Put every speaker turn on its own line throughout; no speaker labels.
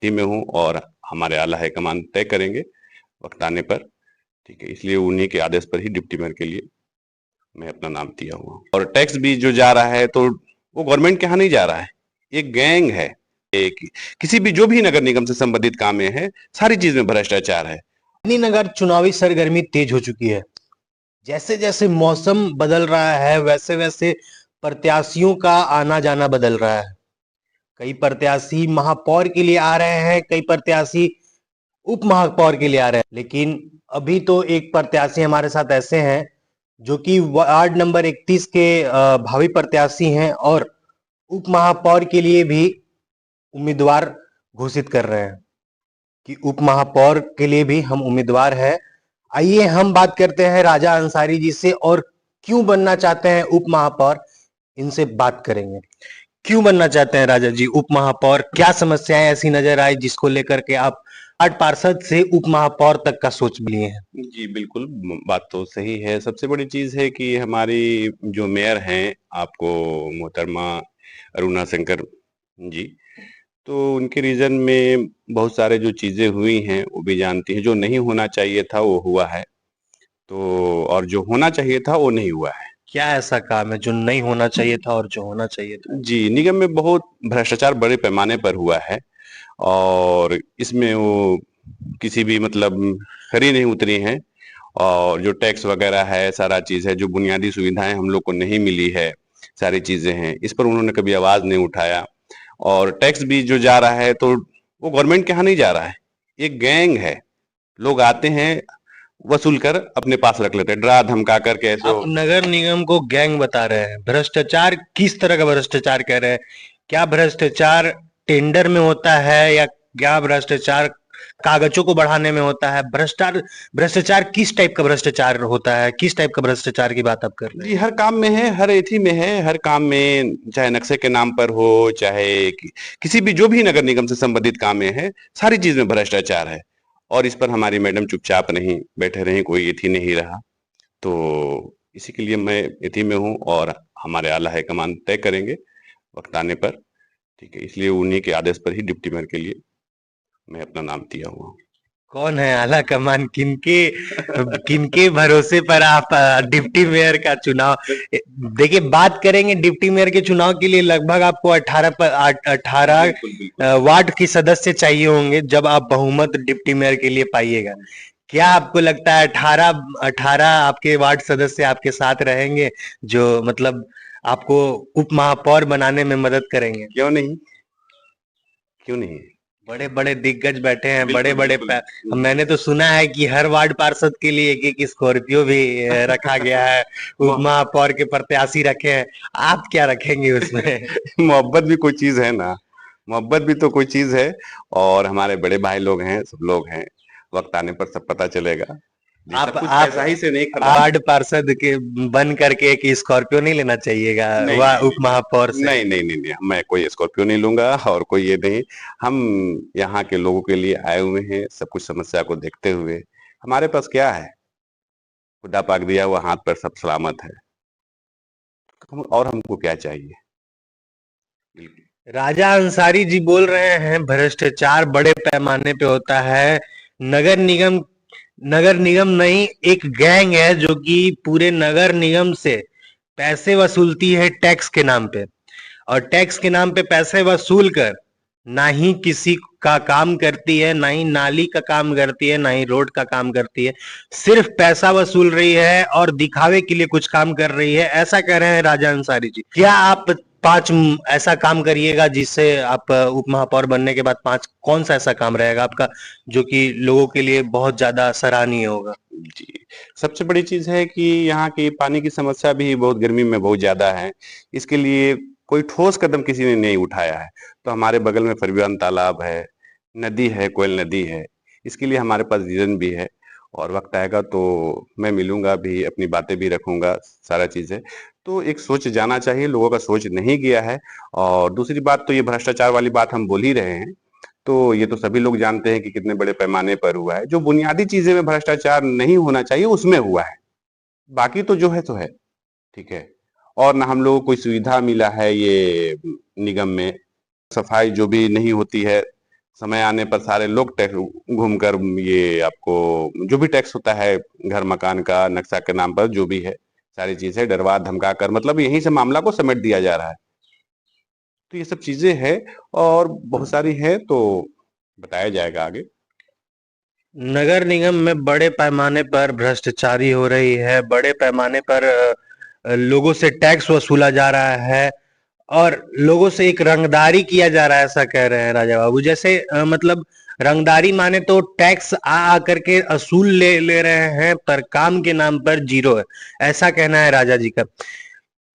Team में हूँ और हमारे आला हाईकमान तय करेंगे वक्त आने पर। ठीक है, इसलिए उन्हीं के आदेश पर ही डिप्टी मेयर के लिए मैं अपना नाम दिया हुआ हूँ। और टैक्स भी जो जा रहा है तो वो गवर्नमेंट के यहाँ नहीं जा रहा है, एक गैंग है। एक किसी भी जो भी नगर निगम से संबंधित काम में है, सारी चीज में भ्रष्टाचार है।
नगर चुनावी सरगर्मी तेज हो चुकी है। जैसे जैसे मौसम बदल रहा है वैसे वैसे प्रत्याशियों का आना जाना बदल रहा है। कई प्रत्याशी महापौर के लिए आ रहे हैं, कई प्रत्याशी उप महापौर के लिए आ रहे हैं, लेकिन अभी तो एक प्रत्याशी हमारे साथ ऐसे हैं जो कि वार्ड नंबर 31 के भावी प्रत्याशी हैं और उप महापौर के लिए भी उम्मीदवार घोषित कर रहे हैं कि उप महापौर के लिए भी हम उम्मीदवार हैं। आइए हम बात करते हैं राजा अंसारी जी से और क्यों बनना चाहते हैं उप महापौर, इनसे बात करेंगे। क्यों बनना चाहते हैं राजा जी उप महापौर? क्या समस्याएं ऐसी नजर आई जिसको लेकर के आप वार्ड पार्षद से उप महापौर तक का सोच लिए हैं?
जी बिल्कुल, बात तो सही है। सबसे बड़ी चीज है कि हमारी जो मेयर हैं, आपको मोहतरमा अरुणा शंकर जी, तो उनके रीजन में बहुत सारे जो चीजें हुई हैं वो भी जानती हैं। जो नहीं होना चाहिए था वो हुआ है, तो और जो होना चाहिए था वो नहीं हुआ है।
क्या ऐसा काम है जो नहीं होना चाहिए था और जो होना चाहिए था?
जी, निगम में बहुत भ्रष्टाचार बड़े पैमाने पर हुआ है और इसमें वो किसी भी मतलब खरी नहीं उतरी हैं। और जो टैक्स वगैरह है, सारा चीज है, जो बुनियादी सुविधाएं हम लोग को नहीं मिली है, सारी चीजें हैं, इस पर उन्होंने कभी आवाज नहीं उठाया। और टैक्स भी जो जा रहा है तो वो गवर्नमेंट के यहाँ नहीं जा रहा है, एक गैंग है। लोग आते हैं, वसूल कर अपने पास रख लेते हैं, डरा धमका कर के ऐसे
आप नगर निगम को गैंग बता रहे हैं, भ्रष्टाचार किस तरह का भ्रष्टाचार कह रहे हैं? क्या भ्रष्टाचार टेंडर में होता है या क्या भ्रष्टाचार कागजों को बढ़ाने में होता है? भ्रष्टाचार किस टाइप का भ्रष्टाचार होता है? किस टाइप का भ्रष्टाचार की बात आप कर रहे
जी,
हैं?
हर काम में है, हर एथी में है, हर काम में, चाहे नक्शे के नाम पर हो, चाहे किसी भी जो भी नगर निगम से संबंधित काम में है, सारी चीज में भ्रष्टाचार है। और इस पर हमारी मैडम चुपचाप नहीं बैठे रही, कोई एथी नहीं रहा। तो इसी के लिए मैं एथी में हूँ और हमारे आला हाईकमान तय करेंगे वक्त आने पर। ठीक है, इसलिए उन्हीं के आदेश पर ही डिप्टी मेयर के लिए मैं अपना नाम दिया हुआ हूँ।
कौन है आला कमान? किनके किनके भरोसे पर आप डिप्टी मेयर का चुनाव? देखिए, बात करेंगे डिप्टी मेयर के चुनाव के लिए लगभग आपको 18 वार्ड के सदस्य चाहिए होंगे जब आप बहुमत डिप्टी मेयर के लिए पाइएगा। क्या आपको लगता है 18 आपके वार्ड सदस्य आपके साथ रहेंगे जो मतलब आपको उप महापौर बनाने में मदद करेंगे?
क्यों नहीं, क्यों नहीं।
बड़े बड़े दिग्गज बैठे हैं, बड़े
बिल्कुल
बड़े
बिल्कुल।
मैंने तो सुना है कि हर वार्ड पार्षद के लिए एक एक स्कॉर्पियो भी रखा गया है, उप महापौर के प्रत्याशी रखे हैं। आप क्या रखेंगे उसमें?
मोहब्बत भी कोई चीज है ना, मोहब्बत भी तो कोई चीज है। और हमारे बड़े भाई लोग हैं, सब लोग हैं, वक्त आने पर सब पता चलेगा। जी,
आप
सब कुछ
आप
पैसा ही से नहीं खरीदा।
वार्ड पार्षद के बन करके एक स्कॉर्पियो नहीं लेना चाहिएगा
नहीं
वह
नहीं
उप महापौर से?
नहीं नहीं नहीं नहीं, मैं कोई स्कॉर्पियो नहीं लूंगा और कोई ये नहीं। हम यहाँ के लोगों के लिए आए हुए हैं, सब कुछ समस्या को देखते हुए। हमारे पास क्या है, खुदा पाक दिया हुआ हाथ पर सब सलामत है, और हमको क्या चाहिए। बिल्कुल।
राजा अंसारी जी बोल रहे हैं भ्रष्टाचार बड़े पैमाने पे होता है। नगर निगम नगर निगम नहीं, एक गैंग है जो कि पूरे नगर निगम से पैसे वसूलती है टैक्स के नाम पे, और टैक्स के नाम पे पैसे वसूल कर ना ही किसी का काम करती है, ना ही नाली का काम करती है, ना ही रोड का काम करती है। सिर्फ पैसा वसूल रही है और दिखावे के लिए कुछ काम कर रही है, ऐसा कह रहे हैं राजा अंसारी जी। क्या आप पांच ऐसा काम करिएगा जिससे आप उप महापौर बनने के बाद पांच कौन सा ऐसा काम रहेगा आपका जो कि लोगों के लिए बहुत ज्यादा सराहनीय होगा?
जी, सबसे बड़ी चीज है कि यहाँ की पानी की समस्या भी बहुत गर्मी में बहुत ज्यादा है। इसके लिए कोई ठोस कदम किसी ने नहीं उठाया है। तो हमारे बगल में फरबियान तालाब है, नदी है, कोयल नदी है, इसके लिए हमारे पास विजन भी है। और वक्त आएगा तो मैं मिलूंगा भी, अपनी बातें भी रखूंगा, सारा चीज है। तो एक सोच जाना चाहिए, लोगों का सोच नहीं गया है। और दूसरी बात तो ये भ्रष्टाचार वाली बात हम बोल ही रहे हैं, तो ये तो सभी लोग जानते हैं कि कितने बड़े पैमाने पर हुआ है। जो बुनियादी चीजें में भ्रष्टाचार नहीं होना चाहिए उसमें हुआ है, बाकी तो जो है तो है। ठीक है। और ना हम लोगों को कोई सुविधा मिला है ये निगम में, सफाई जो भी नहीं होती है, समय आने पर सारे लोग टैक्स घूमकर ये आपको जो भी टैक्स होता है घर मकान का नक्शा के नाम पर जो भी है सारी चीजें डरवा धमका कर मतलब यहीं से मामला को समेट दिया जा रहा है। तो ये सब चीजें है और बहुत सारी है तो बताया जाएगा आगे।
नगर निगम में बड़े पैमाने पर भ्रष्टाचारी हो रही है, बड़े पैमाने पर लोगों से टैक्स वसूला जा रहा है और लोगों से एक रंगदारी किया जा रहा है, ऐसा कह रहे हैं राजा बाबू। जैसे मतलब रंगदारी माने तो टैक्स आ करके असूल ले रहे हैं पर काम के नाम पर जीरो है, ऐसा कहना है राजा जी का।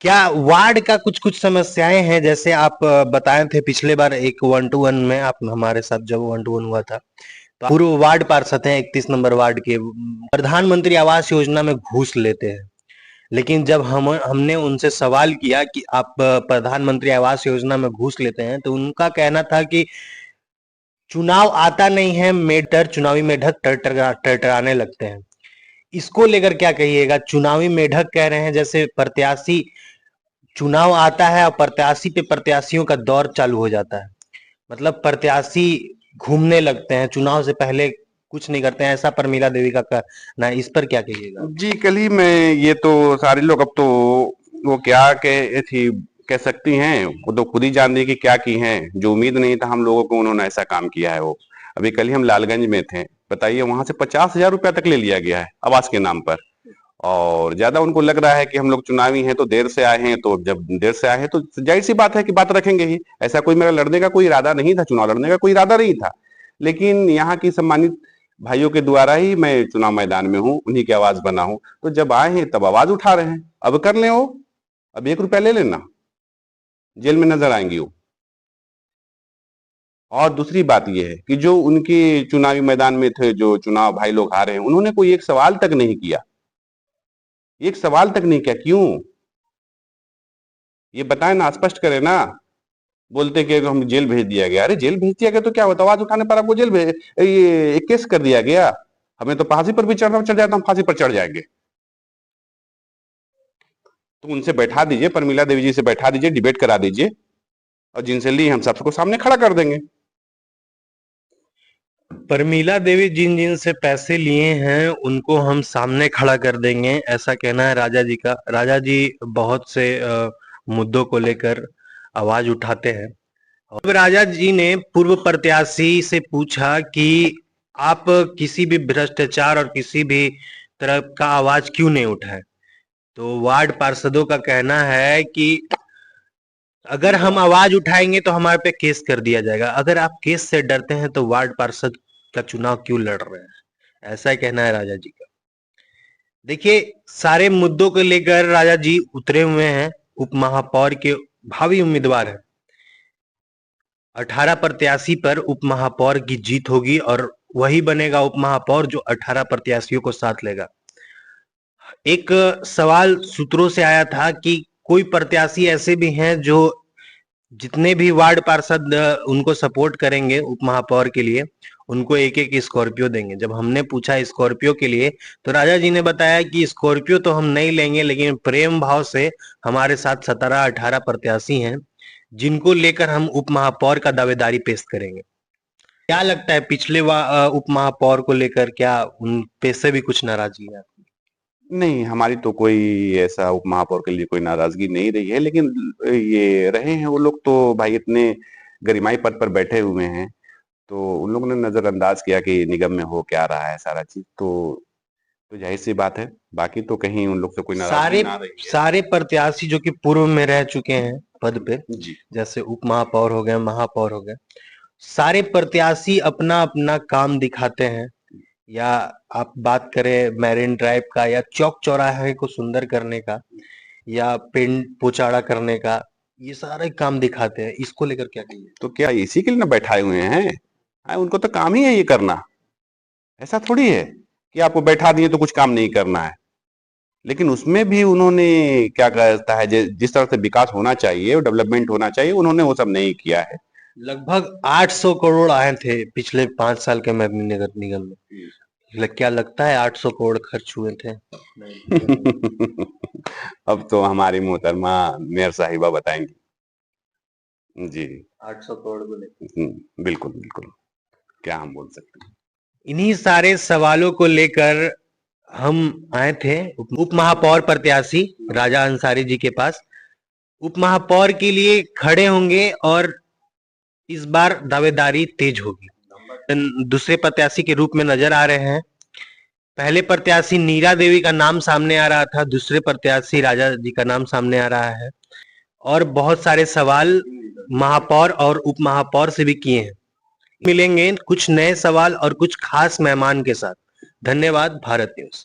क्या वार्ड का कुछ कुछ समस्याएं हैं? जैसे आप बताए थे पिछले बार एक 1-to-1 में, आप हमारे साथ जब 1-to-1 हुआ था, तो पूर्व वार्ड पार्षद हैं 31 नंबर वार्ड के, प्रधानमंत्री आवास योजना में घूस लेते हैं। लेकिन जब हमने उनसे सवाल किया कि आप प्रधानमंत्री आवास योजना में घूस लेते हैं, तो उनका कहना था कि चुनाव आता नहीं है, चुनावी मेढक टरटराने लगते हैं। इसको लेकर क्या कहिएगा? चुनावी मेढक कह रहे हैं, जैसे प्रत्याशी चुनाव आता है और प्रत्याशी पे प्रत्याशियों का दौर चालू हो जाता है। मतलब प्रत्याशी घूमने लगते हैं, चुनाव से पहले कुछ नहीं करते हैं, ऐसा प्रमिला देवी का कहना है। इस पर क्या कहिएगा?
जी कल ही में ये तो सारे लोग अब तो वो क्या कह सकती हैं वो तो खुद ही जान रही कि क्या की हैं। जो उम्मीद नहीं था हम लोगों को उन्होंने ऐसा काम किया है। वो अभी कल ही हम लालगंज में थे, बताइए वहां से 50,000 रुपया तक ले लिया गया है आवास के नाम पर। और ज्यादा उनको लग रहा है कि हम लोग चुनावी हैं तो देर से आए हैं, तो जब देर से आए हैं तो जाहिर सी बात है कि बात रखेंगे ही। ऐसा कोई मेरा लड़ने का कोई इरादा नहीं था, चुनाव लड़ने का कोई इरादा नहीं था, लेकिन यहाँ की सम्मानित भाइयों के द्वारा ही मैं चुनाव मैदान में हूँ, उन्हीं की आवाज बना हूँ। तो जब आए हैं तब आवाज उठा रहे हैं, अब कर ले वो, अब 1 रुपया ले लेना, जेल में नजर आएंगी वो। और दूसरी बात यह है कि जो उनके चुनावी मैदान में थे, जो चुनाव भाई लोग हारे हैं, उन्होंने कोई एक सवाल तक नहीं किया, एक सवाल तक नहीं किया। क्यों? ये बताए ना, स्पष्ट करे ना। बोलते कि हम जेल भेज दिया गया। अरे जेल भेज दिया गया तो क्या होता? आवाज उठाने पर आपको जेल भेज ये एक केस कर दिया गया। हमें तो फांसी पर भी चढ़ जाए तो हम फांसी पर चढ़ जाएंगे। तो उनसे बैठा दीजिए, प्रमिला देवी जी से बैठा दीजिए, डिबेट करा दीजिए और जिनसे ली हम सबको सामने खड़ा कर देंगे।
प्रमिला देवी जिन जिन से पैसे लिए हैं उनको हम सामने खड़ा कर देंगे, ऐसा कहना है राजा जी का। राजा जी बहुत से मुद्दों को लेकर आवाज उठाते हैं। अब राजा जी ने पूर्व प्रत्याशी से पूछा कि आप किसी भी भ्रष्टाचार और किसी भी तरह का आवाज क्यों नहीं उठाए? तो वार्ड पार्षदों का कहना है कि अगर हम आवाज उठाएंगे तो हमारे पे केस कर दिया जाएगा। अगर आप केस से डरते हैं तो वार्ड पार्षद का चुनाव क्यों लड़ रहे हैं? ऐसा ही कहना है राजा जी का। देखिए, सारे मुद्दों को लेकर राजा जी उतरे हुए हैं। उप महापौर के भावी उम्मीदवार हैं। 18 प्रत्याशी पर उप महापौर की जीत होगी और वही बनेगा उप महापौर जो 18 प्रत्याशियों को साथ लेगा। एक सवाल सूत्रों से आया था कि कोई प्रत्याशी ऐसे भी हैं जो जितने भी वार्ड पार्षद उनको सपोर्ट करेंगे उप महापौर के लिए, उनको एक एक स्कॉर्पियो देंगे। जब हमने पूछा स्कॉर्पियो के लिए, तो राजा जी ने बताया कि स्कॉर्पियो तो हम नहीं लेंगे, लेकिन प्रेम भाव से हमारे साथ 17-18 प्रत्याशी हैं जिनको लेकर हम उप महापौर का दावेदारी पेश करेंगे। क्या लगता है पिछले उप महापौर को लेकर क्या उन पे से भी कुछ नाराजगी है?
नहीं, हमारी तो कोई ऐसा उप महापौर के लिए कोई नाराजगी नहीं रही है, लेकिन ये रहे हैं वो लोग तो भाई इतने गरिमाई पद पर बैठे हुए हैं, तो उन लोगों ने नजरअंदाज किया कि निगम में हो क्या रहा है सारा चीज। तो जाहिर सी बात है, बाकी तो कहीं उन लोग से कोई नाराजगी ना रही है।
सारे प्रत्याशी जो कि पूर्व में रह चुके हैं पद पे,
जी
जैसे उप महापौर हो गए, महापौर हो गए, सारे प्रत्याशी अपना अपना काम दिखाते हैं। या आप बात करें मैरिन ड्राइव का, या चौक चौराहे को सुंदर करने का, या पेंट पोचाड़ा करने का, ये सारे काम दिखाते हैं। इसको लेकर क्या कहिए?
तो क्या इसी के लिए ना बैठाए हुए हैं? उनको तो काम ही है ये करना। ऐसा थोड़ी है कि आपको बैठा दिए तो कुछ काम नहीं करना है। लेकिन उसमें भी उन्होंने क्या कहता है, जिस तरह से विकास होना चाहिए, डेवलपमेंट होना चाहिए, उन्होंने वो सब नहीं किया है।
लगभग 800 करोड़ आए थे पिछले 5 साल के मैदानी नगर निगम में। क्या लगता है 800 करोड़ खर्च हुए थे?
अब तो हमारी मोहतरमा मेयर साहिबा बताएंगी। जी
800 करोड़ को लेकर
बिल्कुल बिल्कुल। क्या हम बोल सकते हैं?
इन्हीं सारे सवालों को लेकर हम आए थे उप महापौर प्रत्याशी राजा अंसारी जी के पास। उप महापौर के लिए खड़े होंगे और इस बार दावेदारी तेज होगी। दूसरे प्रत्याशी के रूप में नजर आ रहे हैं। पहले प्रत्याशी नीरा देवी का नाम सामने आ रहा था, दूसरे प्रत्याशी राजा जी का नाम सामने आ रहा है और बहुत सारे सवाल महापौर और उप महापौर से भी किए हैं। मिलेंगे कुछ नए सवाल और कुछ खास मेहमान के साथ। धन्यवाद। भारत न्यूज।